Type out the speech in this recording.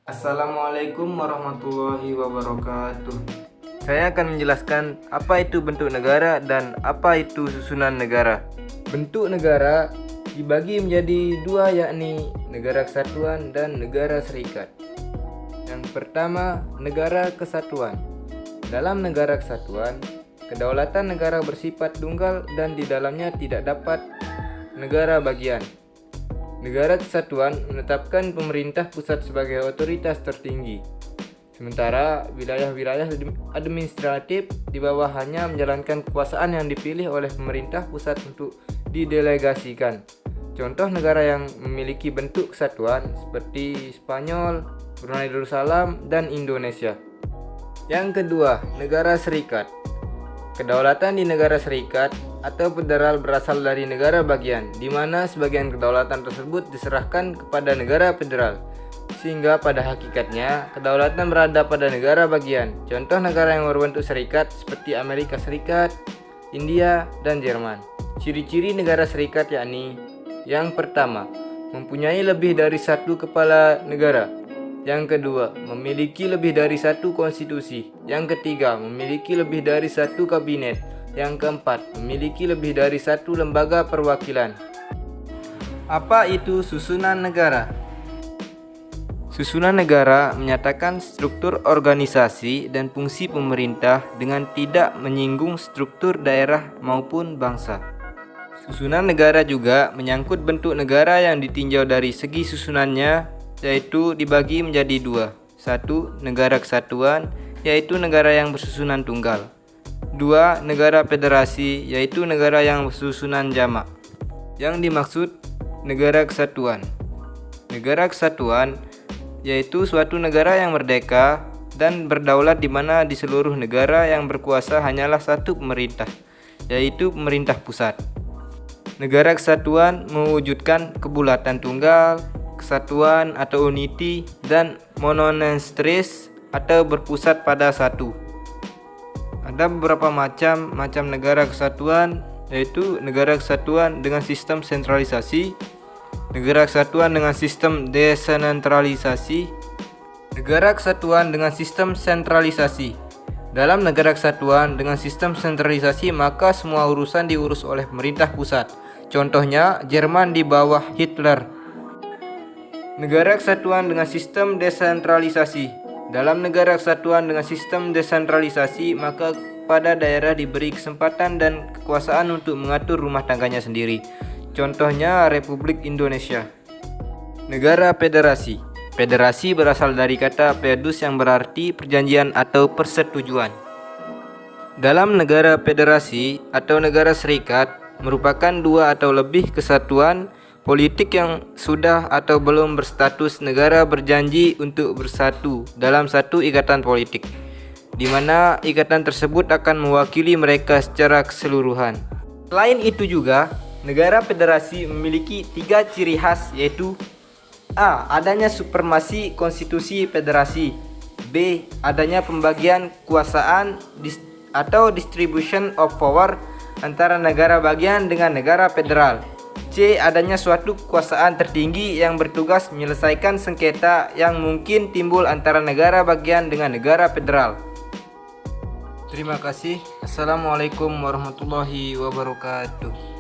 Assalamualaikum warahmatullahi wabarakatuh. Saya akan menjelaskan apa itu bentuk negara dan apa itu susunan negara. Bentuk negara dibagi menjadi dua, yakni negara kesatuan dan negara serikat. Yang pertama, negara kesatuan. Dalam negara kesatuan, kedaulatan negara bersifat tunggal dan di dalamnya tidak dapat negara bagian. Negara kesatuan menetapkan pemerintah pusat sebagai otoritas tertinggi, sementara wilayah-wilayah administratif di bawahnya menjalankan kekuasaan yang dipilih oleh pemerintah pusat untuk didelegasikan. Contoh negara yang memiliki bentuk kesatuan seperti Spanyol, Brunei Darussalam, dan Indonesia. Yang kedua, negara serikat. Kedaulatan di negara serikat atau federal berasal dari negara bagian, di mana sebagian kedaulatan tersebut diserahkan kepada negara federal, sehingga pada hakikatnya kedaulatan berada pada negara bagian. Contoh negara yang berbentuk serikat seperti Amerika Serikat, India, dan Jerman. Ciri-ciri negara serikat yakni: yang pertama, mempunyai lebih dari satu kepala negara. Yang kedua, memiliki lebih dari satu konstitusi. Yang ketiga, memiliki lebih dari satu kabinet. Yang keempat, memiliki lebih dari satu lembaga perwakilan. Apa itu susunan negara? Susunan negara menyatakan struktur organisasi dan fungsi pemerintah dengan tidak menyinggung struktur daerah maupun bangsa. Susunan negara juga menyangkut bentuk negara yang ditinjau dari segi susunannya, yaitu dibagi menjadi dua. Satu, negara kesatuan, yaitu negara yang bersusunan tunggal. Dua, negara federasi, yaitu negara yang bersusunan jamak. Yang dimaksud negara kesatuan. Negara kesatuan yaitu suatu negara yang merdeka dan berdaulat, di mana di seluruh negara yang berkuasa hanyalah satu pemerintah, yaitu pemerintah pusat. Negara kesatuan mewujudkan kebulatan tunggal, kesatuan atau unity, dan mononenstris atau berpusat pada satu. Ada beberapa macam negara kesatuan, yaitu negara kesatuan dengan sistem sentralisasi, negara kesatuan dengan sistem desentralisasi, negara kesatuan dengan sistem sentralisasi. Dalam negara kesatuan dengan sistem sentralisasi, maka semua urusan diurus oleh pemerintah pusat. Contohnya Jerman di bawah Hitler. Negara kesatuan dengan sistem desentralisasi. Dalam negara kesatuan dengan sistem desentralisasi, maka pada daerah diberi kesempatan dan kekuasaan untuk mengatur rumah tangganya sendiri. Contohnya Republik Indonesia. Negara federasi. Federasi berasal dari kata fedus yang berarti perjanjian atau persetujuan. Dalam negara federasi atau negara serikat merupakan dua atau lebih kesatuan politik yang sudah atau belum berstatus negara berjanji untuk bersatu dalam satu ikatan politik, di mana ikatan tersebut akan mewakili mereka secara keseluruhan. Selain itu juga, negara federasi memiliki 3 ciri khas, yaitu: A. Adanya supremasi konstitusi federasi. B. Adanya pembagian kekuasaan atau distribution of power antara negara bagian dengan negara federal. C. Adanya suatu kekuasaan tertinggi yang bertugas menyelesaikan sengketa yang mungkin timbul antara negara bagian dengan negara federal. Terima kasih. Assalamualaikum warahmatullahi wabarakatuh.